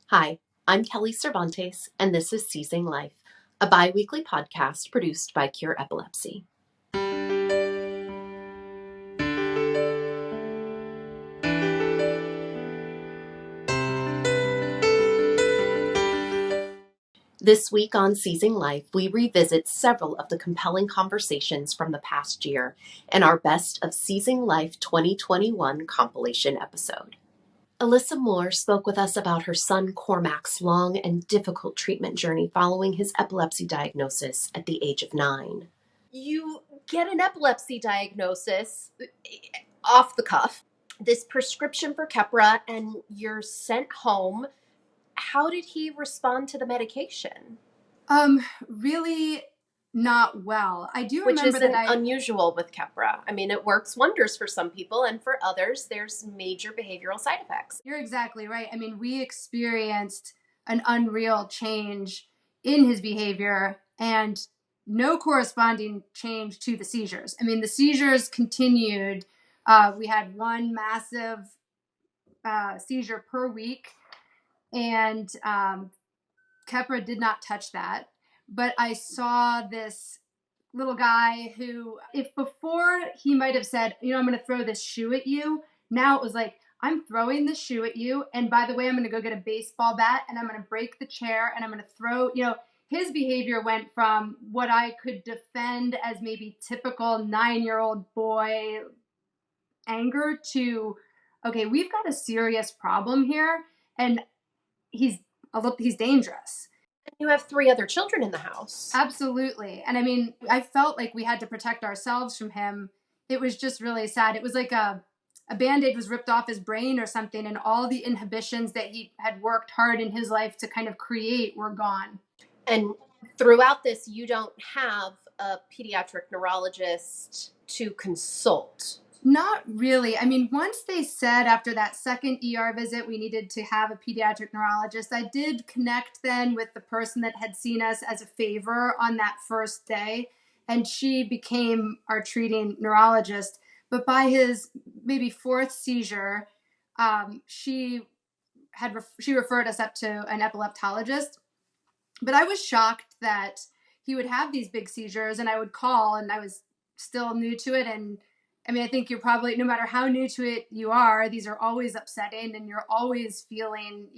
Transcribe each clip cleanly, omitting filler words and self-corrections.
Hi, I'm Kelly Cervantes, and this is Seizing Life, a bi-weekly podcast produced by Cure Epilepsy. This week on Seizing Life, we revisit several of the compelling conversations from the past year in our Best of Seizing Life 2021 compilation episode. Alyssa Moore spoke with us about her son Cormac's long and difficult treatment journey following his epilepsy diagnosis at the age of 9. You get an epilepsy diagnosis off the cuff, this prescription for Keppra, and you're sent home. How did he respond to the medication? Really not well. I do Which remember isn't that unusual with Keppra. I mean, it works wonders for some people, and for others, there's major behavioral side effects. You're exactly right. I mean, we experienced an unreal change in his behavior and no corresponding change to the seizures. I mean, the seizures continued. We had one massive seizure per week, and Keppra did not touch that. But I saw this little guy who, if before he might have said, I'm going to throw this shoe at you, now it was like, I'm throwing this shoe at you. And by the way, I'm going to go get a baseball bat and I'm going to break the chair and I'm going to throw, his behavior went from what I could defend as maybe typical 9-year-old boy anger to, okay, we've got a serious problem here and he's dangerous. You have 3 other children in the house. Absolutely. And I mean, I felt like we had to protect ourselves from him. It was just really sad. It was like a band-aid was ripped off his brain or something, and all the inhibitions that he had worked hard in his life to kind of create were gone. And throughout this, you don't have a pediatric neurologist to consult. Not really. I mean, once they said after that second ER visit we needed to have a pediatric neurologist, I did connect then with the person that had seen us as a favor on that first day, and she became our treating neurologist. But by his maybe 4th seizure, she referred us up to an epileptologist. But I was shocked that he would have these big seizures, and I would call, and I was still new to it. And I mean, I think you're probably, no matter how new to it you are, these are always upsetting, and you're always feeling,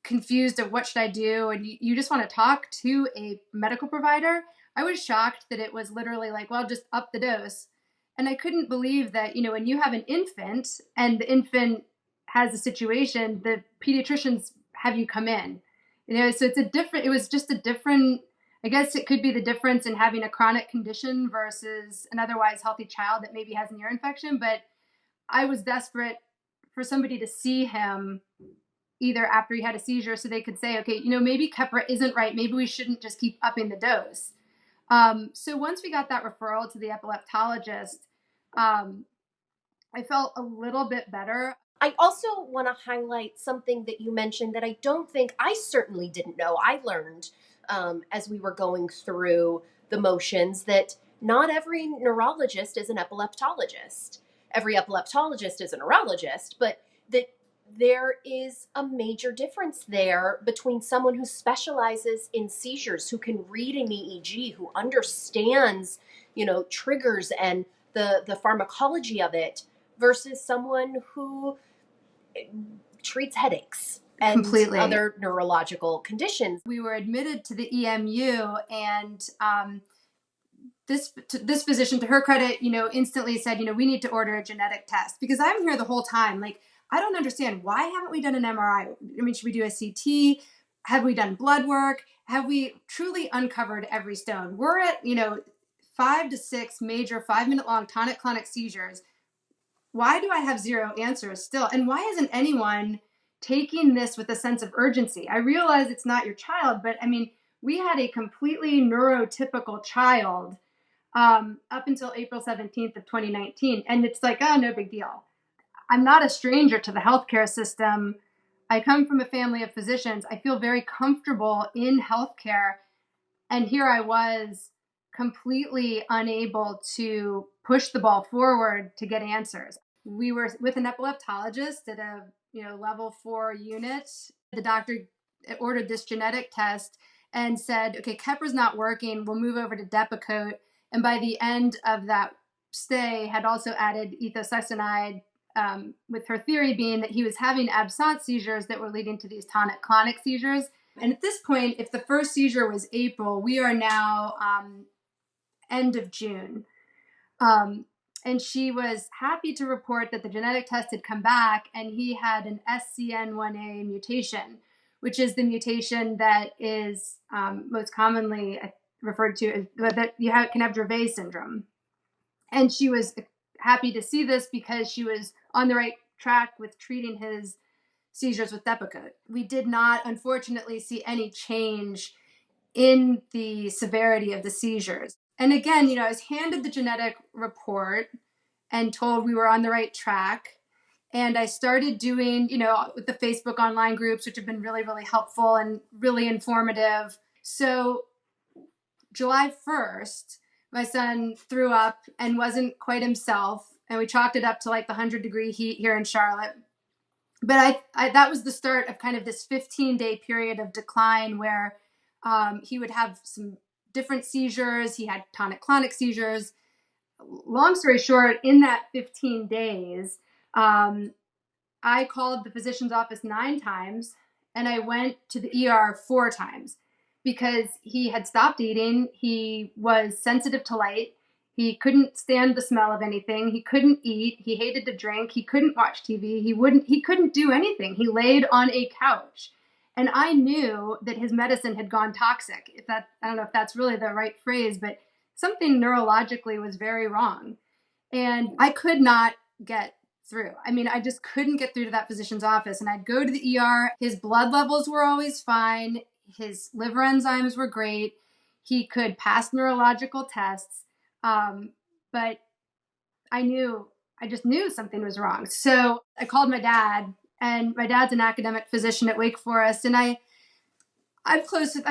confused of what should I do, and you just want to talk to a medical provider. I was shocked that it was literally like, well, just up the dose. And I couldn't believe that, when you have an infant and the infant has a situation, the pediatricians have you come in. So it was just a different, I guess it could be the difference in having a chronic condition versus an otherwise healthy child that maybe has an ear infection. But I was desperate for somebody to see him either after he had a seizure so they could say, okay, maybe Keppra isn't right. Maybe we shouldn't just keep upping the dose. So once we got that referral to the epileptologist, I felt a little bit better. I also want to highlight something that you mentioned that I certainly didn't know. I learned as we were going through the motions that not every neurologist is an epileptologist. Every epileptologist is a neurologist, but that there is a major difference there between someone who specializes in seizures, who can read an EEG, who understands, triggers and the pharmacology of it, versus someone who treats headaches and Completely. other neurological conditions. We were admitted to the EMU, and this physician, to her credit, instantly said, we need to order a genetic test, because I'm here the whole time. Like, I don't understand, why haven't we done an MRI? I mean, should we do a CT? Have we done blood work? Have we truly uncovered every stone? We're at, 5 to 6 major 5-minute long tonic-clonic seizures. Why do I have zero answers still? And why isn't anyone taking this with a sense of urgency? I realize it's not your child, but I mean, we had a completely neurotypical child up until April 17th of 2019. And it's like, oh, no big deal. I'm not a stranger to the healthcare system. I come from a family of physicians. I feel very comfortable in healthcare. And here I was completely unable to push the ball forward to get answers. We were with an epileptologist at a level 4 unit The doctor ordered this genetic test and said, okay, Kepra's not working. We'll move over to Depakote. And by the end of that stay, had also added ethosuximide, with her theory being that he was having absence seizures that were leading to these tonic-clonic seizures. And at this point, if the first seizure was April, we are now end of June. And she was happy to report that the genetic test had come back and he had an SCN1A mutation, which is the mutation that is most commonly referred to as that can have Dravet syndrome. And she was happy to see this because she was on the right track with treating his seizures with Depakote. We did not, unfortunately, see any change in the severity of the seizures. And again, I was handed the genetic report and told we were on the right track. And I started doing, with the Facebook online groups, which have been really, really helpful and really informative. So July 1st, my son threw up and wasn't quite himself. And we chalked it up to like the 100-degree heat here in Charlotte. But I that was the start of kind of this 15-day period of decline where he would have some different seizures. He had tonic-clonic seizures. Long story short, in that 15 days, I called the physician's office 9 times and I went to the ER 4 times because he had stopped eating. He was sensitive to light. He couldn't stand the smell of anything. He couldn't eat. He hated to drink. He couldn't watch TV. He couldn't do anything. He laid on a couch. And I knew that his medicine had gone toxic. I don't know if that's really the right phrase, but something neurologically was very wrong. And I could not get through. I mean, I just couldn't get through to that physician's office. And I'd go to the ER. His blood levels were always fine. His liver enzymes were great. He could pass neurological tests. But I just knew something was wrong. So I called my dad, and my dad's an academic physician at Wake Forest. And I'm close with,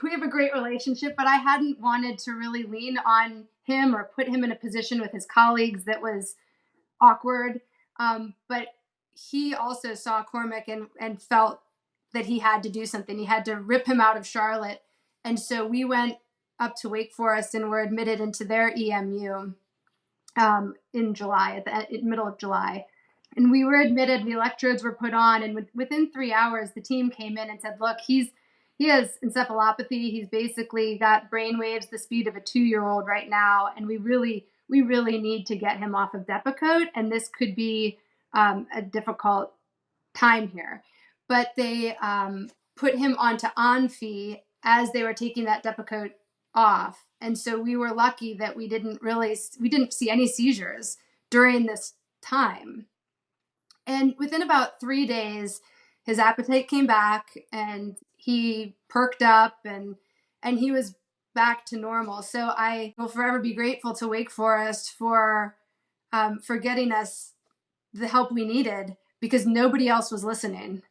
we have a great relationship, but I hadn't wanted to really lean on him or put him in a position with his colleagues that was awkward. But he also saw Cormac and felt that he had to do something. He had to rip him out of Charlotte. And so we went up to Wake Forest and were admitted into their EMU in July, at the middle of July. And we were admitted, the electrodes were put on, and within 3 hours, the team came in and said, look, he has encephalopathy. He's basically got brain waves the speed of a 2-year-old right now, and we really need to get him off of Depakote, and this could be a difficult time here. But they put him onto Onfi as they were taking that Depakote off. And so we were lucky that we didn't see any seizures during this time. And within about 3 days, his appetite came back and he perked up and he was back to normal. So I will forever be grateful to Wake Forest for getting us the help we needed because nobody else was listening.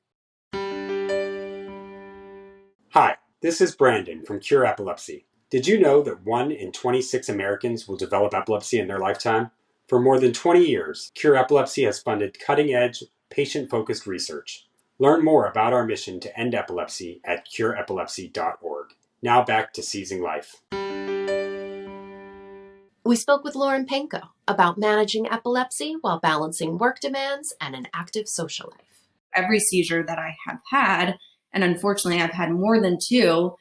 Hi, this is Brandon from Cure Epilepsy. Did you know that 1 in 26 Americans will develop epilepsy in their lifetime? For more than 20 years, Cure Epilepsy has funded cutting-edge, patient-focused research. Learn more about our mission to end epilepsy at cureepilepsy.org. Now back to Seizing Life. We spoke with Lauren Panko about managing epilepsy while balancing work demands and an active social life. Every seizure that I have had, and unfortunately I've had more than 2,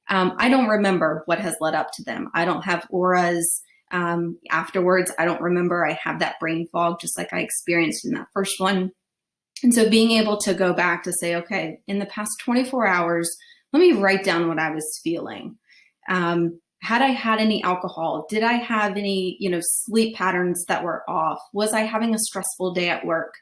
I don't remember what has led up to them. I don't have auras afterwards. I don't remember. I have that brain fog just like I experienced in that first one. And so being able to go back to say, okay, in the past 24 hours, let me write down what I was feeling. Had I had any alcohol? Did I have any, sleep patterns that were off? Was I having a stressful day at work?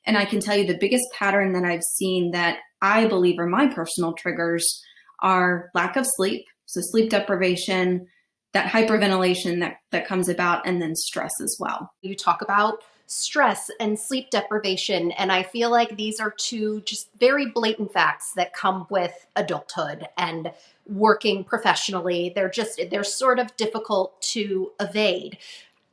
And I can tell you the biggest pattern that I've seen that I believe are my personal triggers are lack of sleep. So sleep deprivation, that hyperventilation that comes about, and then stress as well. You talk about stress and sleep deprivation, and I feel like these are 2 just very blatant facts that come with adulthood and working professionally. They're sort of difficult to evade.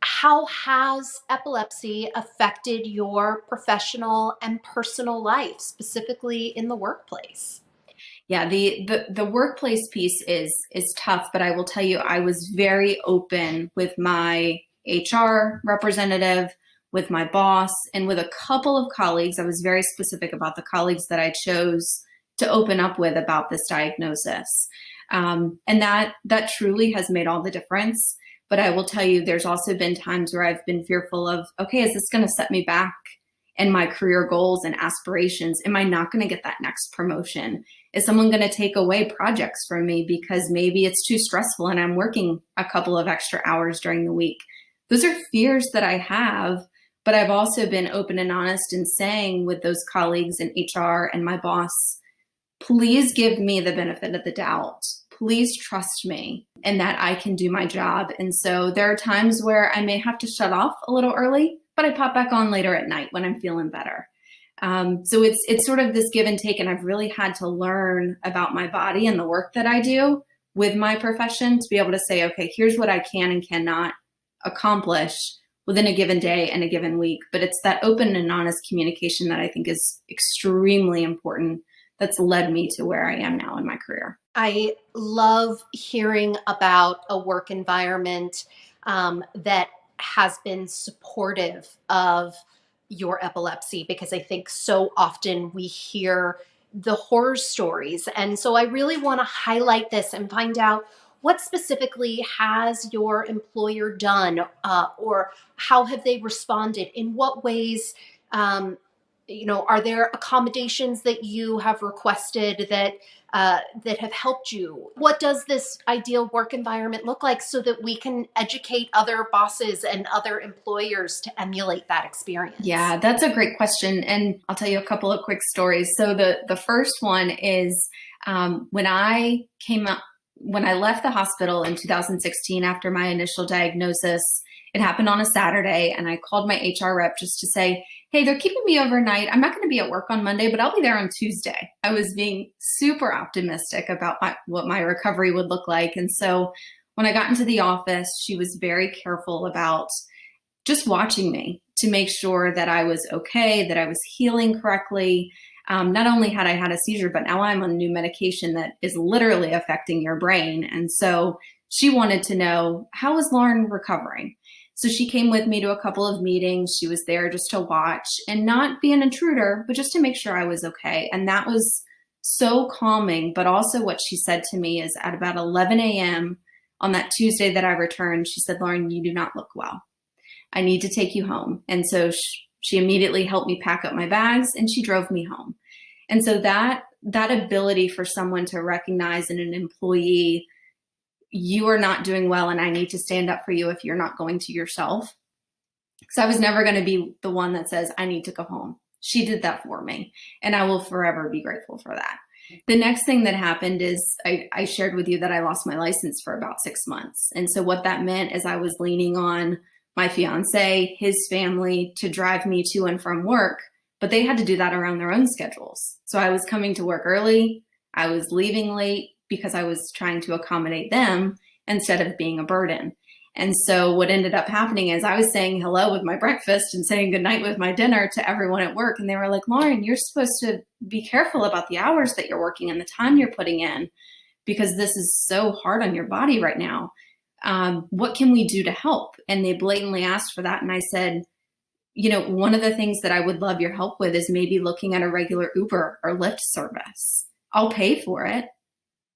how has epilepsy affected your professional and personal life, specifically in the workplace? Yeah, the workplace piece is tough, but I will tell you, I was very open with my HR representative, with my boss, and with a couple of colleagues. I was very specific about the colleagues that I chose to open up with about this diagnosis. And that truly has made all the difference. But I will tell you, there's also been times where I've been fearful of, okay, is this going to set me back in my career goals and aspirations? Am I not going to get that next promotion? Is someone going to take away projects from me because maybe it's too stressful and I'm working a couple of extra hours during the week? Those are fears that I have, but I've also been open and honest in saying with those colleagues in HR and my boss, please give me the benefit of the doubt. Please trust me and that I can do my job. And so there are times where I may have to shut off a little early, but I pop back on later at night when I'm feeling better. So it's sort of this give and take, and I've really had to learn about my body and the work that I do with my profession to be able to say, okay, here's what I can and cannot accomplish within a given day and a given week. But it's that open and honest communication that I think is extremely important that's led me to where I am now in my career. I love hearing about a work environment that has been supportive of your epilepsy, because I think so often we hear the horror stories. And so I really want to highlight this and find out, what specifically has your employer done, or how have they responded? In what ways, are there accommodations that you have requested that have helped you? What does this ideal work environment look like so that we can educate other bosses and other employers to emulate that experience? Yeah, that's a great question. And I'll tell you a couple of quick stories. So the first one is when I left the hospital in 2016 after my initial diagnosis. It happened on a Saturday, and I called my HR rep just to say, hey, they're keeping me overnight. I'm not going to be at work on Monday, but I'll be there on Tuesday. I was being super optimistic about what my recovery would look like. And so when I got into the office, she was very careful about just watching me to make sure that I was okay, that I was healing correctly. Not only had I had a seizure, but now I'm on new medication that is literally affecting your brain. And so she wanted to know, how is Lauren recovering? So she came with me to a couple of meetings. She was there just to watch and not be an intruder, but just to make sure I was okay. And that was so calming. But also what she said to me is at about 11 a.m. on that Tuesday that I returned, she said, Lauren, you do not look well. I need to take you home. And so she immediately helped me pack up my bags and she drove me home. And so that ability for someone to recognize in an employee, you are not doing well and I need to stand up for you if you're not going to yourself. Because I was never going to be the one that says, I need to go home. She did that for me. And I will forever be grateful for that. The next thing that happened is I shared with you that I lost my license for about 6 months. And so what that meant is I was leaning on my fiance, his family to drive me to and from work, but they had to do that around their own schedules. So I was coming to work early. I was leaving late because I was trying to accommodate them instead of being a burden. And so what ended up happening is I was saying hello with my breakfast and saying goodnight with my dinner to everyone at work. And they were like, Lauren, you're supposed to be careful about the hours that you're working and the time you're putting in, because this is so hard on your body right now. What can we do to help? And they blatantly asked for that. And I said, one of the things that I would love your help with is maybe looking at a regular Uber or Lyft service. I'll pay for it.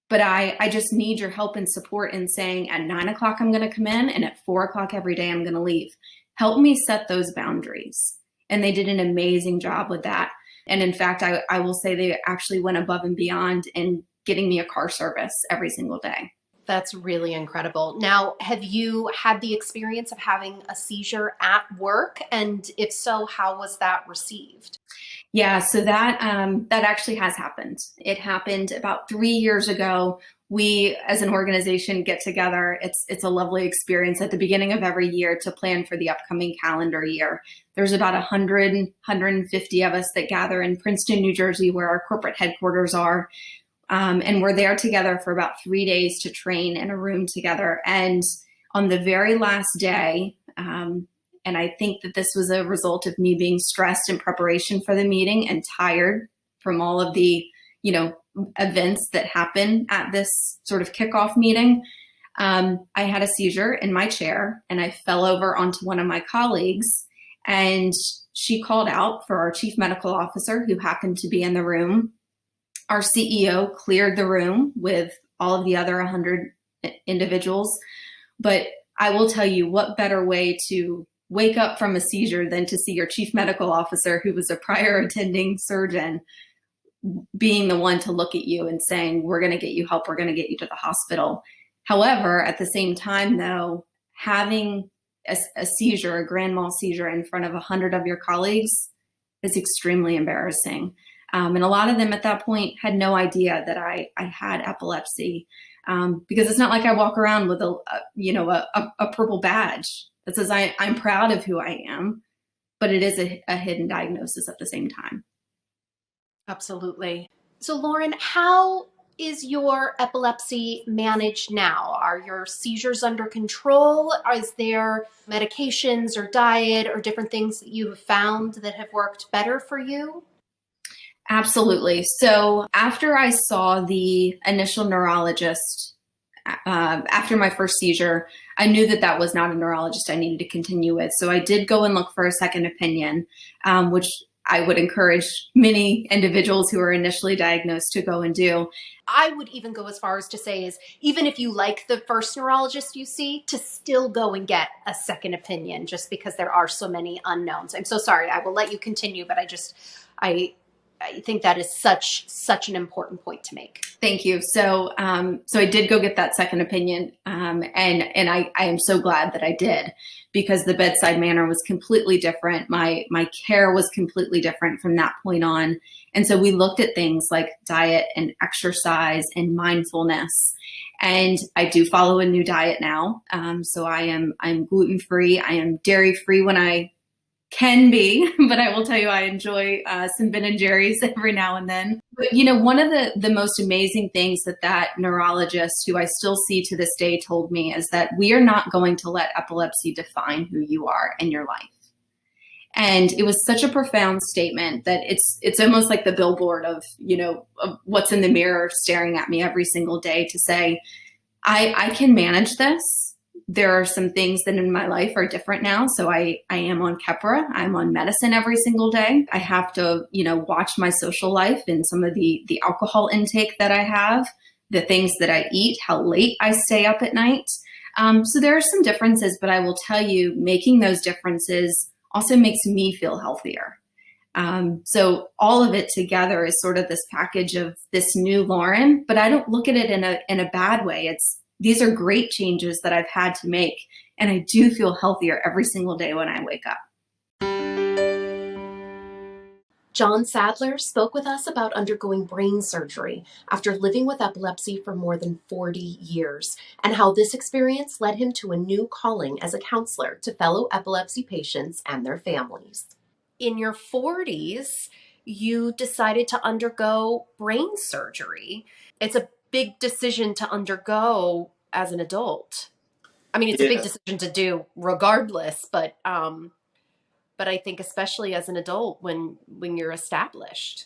But I just need your help and support in saying at 9 o'clock, I'm going to come in, and at 4 o'clock every day, I'm going to leave. Help me set those boundaries. And they did an amazing job with that. And in fact, I will say they actually went above and beyond in getting me a car service every single day. That's really incredible. Now, have you had the experience of having a seizure at work? And if so, how was that received? Yeah, so that actually has happened. It happened about 3 years ago. We, as an organization, get together. It's a lovely experience at the beginning of every year to plan for the upcoming calendar year. There's about 150 of us that gather in Princeton, New Jersey, where our corporate headquarters are. And we're there together for about 3 days to train in a room together. And on the very last day, And I think that this was a result of me being stressed in preparation for the meeting and tired from all of the, events that happen at this sort of kickoff meeting. I had a seizure in my chair and I fell over onto one of my colleagues, and she called out for our chief medical officer, who happened to be in the room. Our CEO cleared the room with all of the other 100 individuals. But I will tell you, what better way to wake up from a seizure than to see your chief medical officer, who was a prior attending surgeon, being the one to look at you and saying, we're going to get you help, we're going to get you to the hospital. However, at the same time, though, having a seizure, a grand mal seizure in front of 100 of your colleagues is extremely embarrassing. And a lot of them at that point had no idea that I had epilepsy, because it's not like I walk around with a purple badge that says I'm proud of who I am, but it is a hidden diagnosis at the same time. Absolutely. So, Lauren, how is your epilepsy managed now? Are your seizures under control? Is there medications or diet or different things that you have found that have worked better for you? Absolutely. So after I saw the initial neurologist, after my first seizure, I knew that was not a neurologist I needed to continue with. So I did go and look for a second opinion, which I would encourage many individuals who are initially diagnosed to go and do. I would even go as far as to say is, even if you like the first neurologist you see, to still go and get a second opinion, just because there are so many unknowns. I'm so sorry. I will let you continue, but I think that is such an important point to make. Thank you. So I did go get that second opinion, and I am so glad that I did, because the bedside manner was completely different. My care was completely different from that point on. And so we looked at things like diet and exercise and mindfulness. And I do follow a new diet now. So I'm gluten-free. I am dairy-free when I can be, but I will tell you, I enjoy some Ben and Jerry's every now and then. But, one of the most amazing things that neurologist, who I still see to this day, told me is that we are not going to let epilepsy define who you are in your life. And it was such a profound statement that it's almost like the billboard of what's in the mirror staring at me every single day, to say, I can manage this. There are some things that in my life are different now. So I am on Keppra. I'm on medicine every single day. I have to, watch my social life and some of the alcohol intake that I have, the things that I eat, how late I stay up at night. So there are some differences, but I will tell you, making those differences also makes me feel healthier. So all of it together is sort of this package of this new Lauren, but I don't look at it in a bad way. These are great changes that I've had to make, and I do feel healthier every single day when I wake up. John Sadler spoke with us about undergoing brain surgery after living with epilepsy for more than 40 years, and how this experience led him to a new calling as a counselor to fellow epilepsy patients and their families. In your 40s, you decided to undergo brain surgery. It's a big decision to undergo as an adult. I mean, it's a big decision to do regardless, but I think especially as an adult when you're established.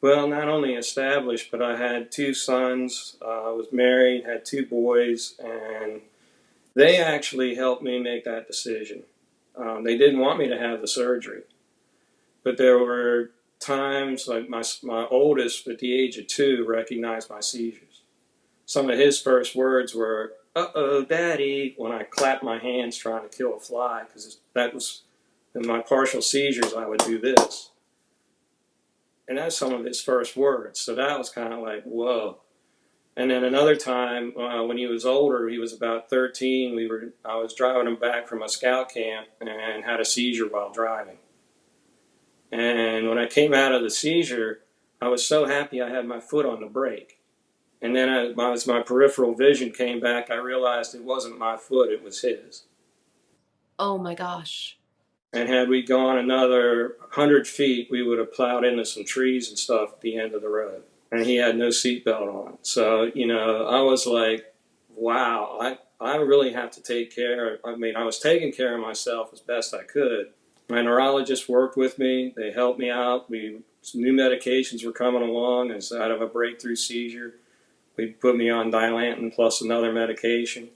Well, not only established, but I had 2 sons. I was married, had 2 boys, and they actually helped me make that decision. They didn't want me to have the surgery, but there were times, like my oldest at the age of 2 recognized my seizures. Some of his first words were, "Uh-oh, Daddy," when I clapped my hands trying to kill a fly, because that was, in my partial seizures, I would do this. And that's some of his first words. So that was kind of like, whoa. And then another time, when he was older, he was about 13, I was driving him back from a scout camp and had a seizure while driving. And when I came out of the seizure, I was so happy I had my foot on the brake. And then as my peripheral vision came back, I realized it wasn't my foot, it was his. Oh my gosh. And had we gone another 100 feet, we would have plowed into some trees and stuff at the end of the road. And he had no seatbelt on. So, I was like, wow, I really have to take care. I mean, I was taking care of myself as best I could. My neurologist worked with me. They helped me out. New medications were coming along instead of a breakthrough seizure. They put me on Dilantin plus another medication.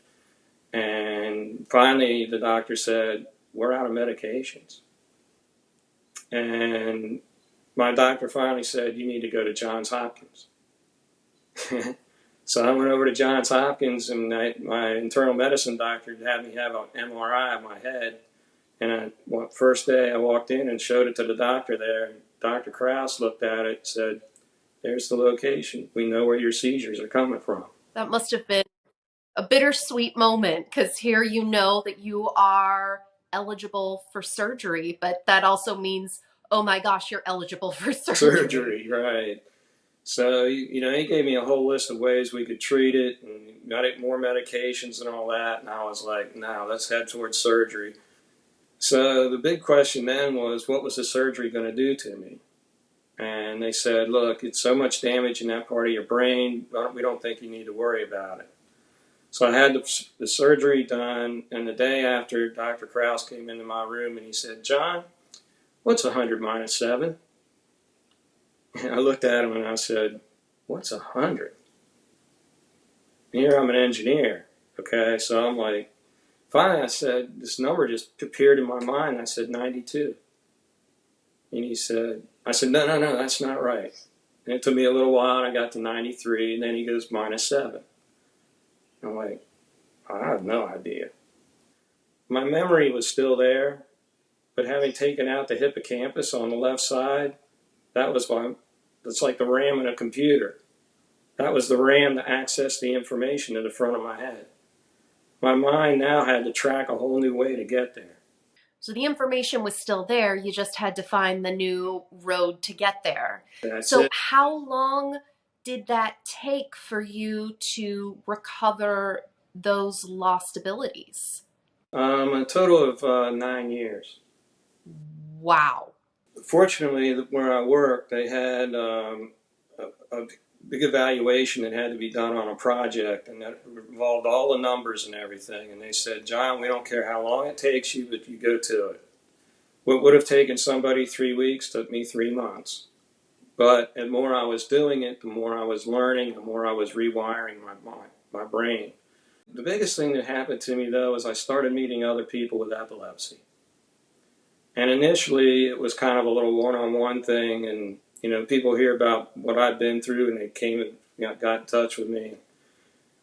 And finally, the doctor said, we're out of medications. And my doctor finally said, you need to go to Johns Hopkins. So I went over to Johns Hopkins, and my internal medicine doctor had me have an MRI of my head. And first day I walked in and showed it to the doctor there. And Dr. Krause looked at it and said, there's the location. We know where your seizures are coming from. That must have been a bittersweet moment, because here you know that you are eligible for surgery, but that also means, oh my gosh, you're eligible for surgery. Surgery, right. So, he gave me a whole list of ways we could treat it, and got it more medications and all that. And I was like, no, let's head towards surgery. So the big question then was, what was the surgery going to do to me? And they said, look, it's so much damage in that part of your brain, we don't think you need to worry about it. So I had the surgery done, and the day after, Dr. Krause came into my room and he said, John, what's 100 minus 7? And I looked at him and I said, what's 100? Here I'm an engineer, okay? So I'm like, finally I said, this number just appeared in my mind. I said, 92. And I said, no, that's not right. And it took me a little while, and I got to 93, and then he goes, minus 7. I'm like, I have no idea. My memory was still there, but having taken out the hippocampus on the left side, that's like the RAM in a computer. That was the RAM to access the information in the front of my head. My mind now had to track a whole new way to get there. So the information was still there, you just had to find the new road to get there. That's So it. how long did that take for you to recover those lost abilities? A total of 9 years. Wow. Fortunately, where I worked, they had a big evaluation that had to be done on a project, and that involved all the numbers and everything. And they said, John, we don't care how long it takes you, but you go to it. What would have taken somebody 3 weeks took me 3 months. But the more I was doing it, the more I was learning, the more I was rewiring my brain. The biggest thing that happened to me, though, is I started meeting other people with epilepsy. And initially, it was kind of a little one-on-one thing, and people hear about what I've been through, and they came and got in touch with me.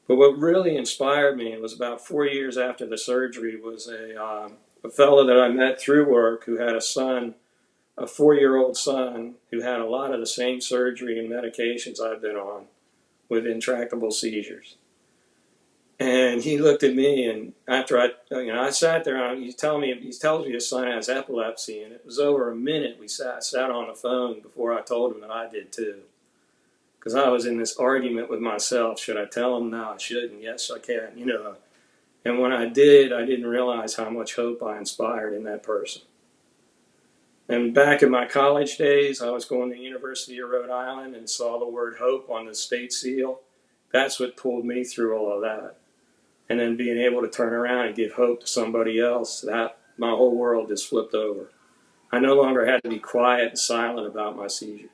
But what really inspired me, it was about 4 years after the surgery, was a fellow that I met through work who had a son, a 4-year-old son, who had a lot of the same surgery and medications I've been on with intractable seizures. And he looked at me, and after I sat there, and he tells me his son has epilepsy, and it was over a minute we sat on the phone before I told him that I did too. Because I was in this argument with myself. Should I tell him? No, I shouldn't. Yes, I can. And when I did, I didn't realize how much hope I inspired in that person. And back in my college days, I was going to the University of Rhode Island and saw the word hope on the state seal. That's what pulled me through all of that. And then being able to turn around and give hope to somebody else, that my whole world just flipped over. I no longer had to be quiet and silent about my seizures.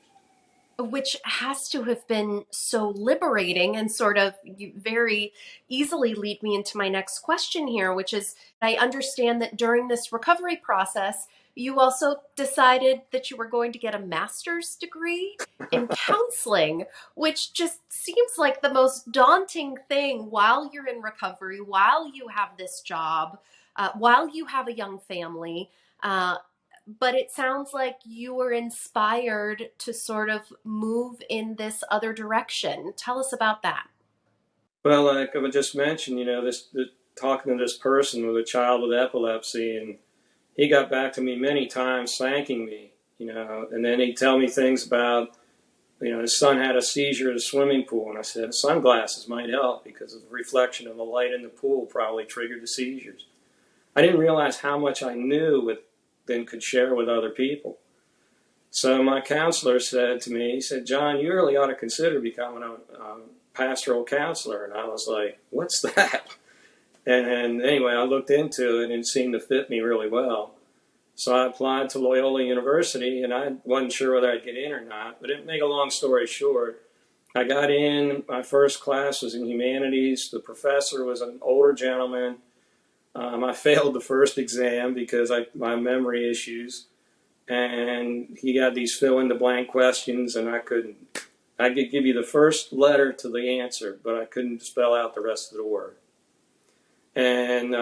Which has to have been so liberating, and sort of very easily lead me into my next question here, which is, I understand that during this recovery process, you also decided that you were going to get a master's degree in counseling, which just seems like the most daunting thing while you're in recovery, while you have this job, while you have a young family. But it sounds like you were inspired to sort of move in this other direction. Tell us about that. Well, like I just mentioned, talking to this person with a child with epilepsy, and he got back to me many times thanking me, and then he'd tell me things about, his son had a seizure at a swimming pool, and I said, sunglasses might help because of the reflection of the light in the pool probably triggered the seizures. I didn't realize how much I knew then could share with other people. So my counselor said to me, he said, John, you really ought to consider becoming a pastoral counselor. And I was like, what's that? And anyway, I looked into it and it seemed to fit me really well. So I applied to Loyola University, and I wasn't sure whether I'd get in or not. But to make a long story short, I got in. My first class was in humanities. The professor was an older gentleman. I failed the first exam because my memory issues, and he had these fill-in-the-blank questions, and I could give you the first letter to the answer, but I couldn't spell out the rest of the word. And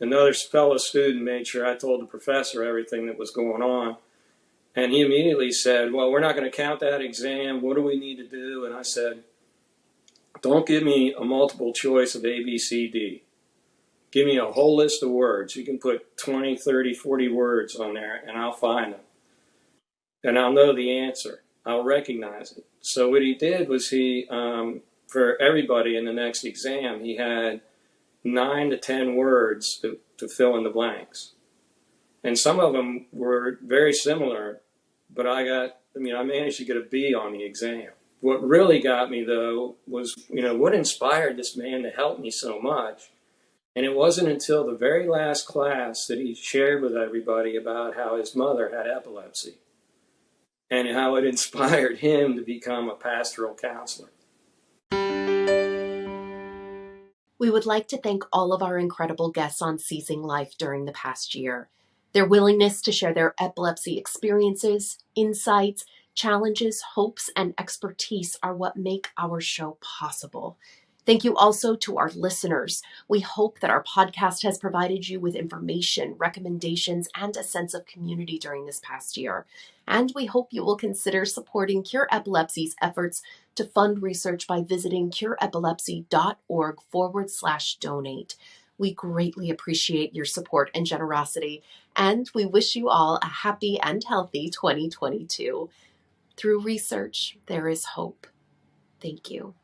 another fellow student made sure I told the professor everything that was going on. And he immediately said, well, we're not going to count that exam. What do we need to do? And I said, don't give me a multiple choice of A, B, C, D. Give me a whole list of words. You can put 20, 30, 40 words on there, and I'll find them. And I'll know the answer. I'll recognize it. So what he did was for everybody in the next exam, he had 9 to 10 words to fill in the blanks. And some of them were very similar, but I managed to get a B on the exam. What really got me, though, was, what inspired this man to help me so much. And it wasn't until the very last class that he shared with everybody about how his mother had epilepsy and how it inspired him to become a pastoral counselor. We would like to thank all of our incredible guests on Seizing Life during the past year. Their willingness to share their epilepsy experiences, insights, challenges, hopes, and expertise are what make our show possible. Thank you also to our listeners. We hope that our podcast has provided you with information, recommendations, and a sense of community during this past year. And we hope you will consider supporting Cure Epilepsy's efforts to fund research by visiting cureepilepsy.org/donate. We greatly appreciate your support and generosity, and we wish you all a happy and healthy 2022. Through research, there is hope. Thank you.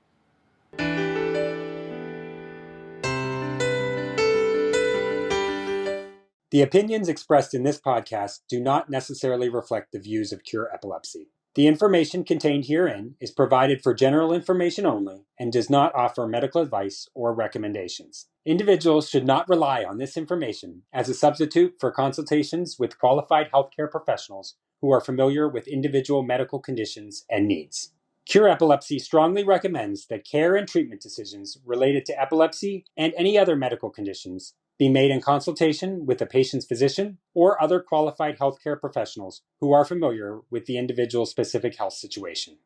The opinions expressed in this podcast do not necessarily reflect the views of Cure Epilepsy. The information contained herein is provided for general information only and does not offer medical advice or recommendations. Individuals should not rely on this information as a substitute for consultations with qualified healthcare professionals who are familiar with individual medical conditions and needs. Cure Epilepsy strongly recommends that care and treatment decisions related to epilepsy and any other medical conditions be made in consultation with the patient's physician or other qualified healthcare professionals who are familiar with the individual's specific health situation.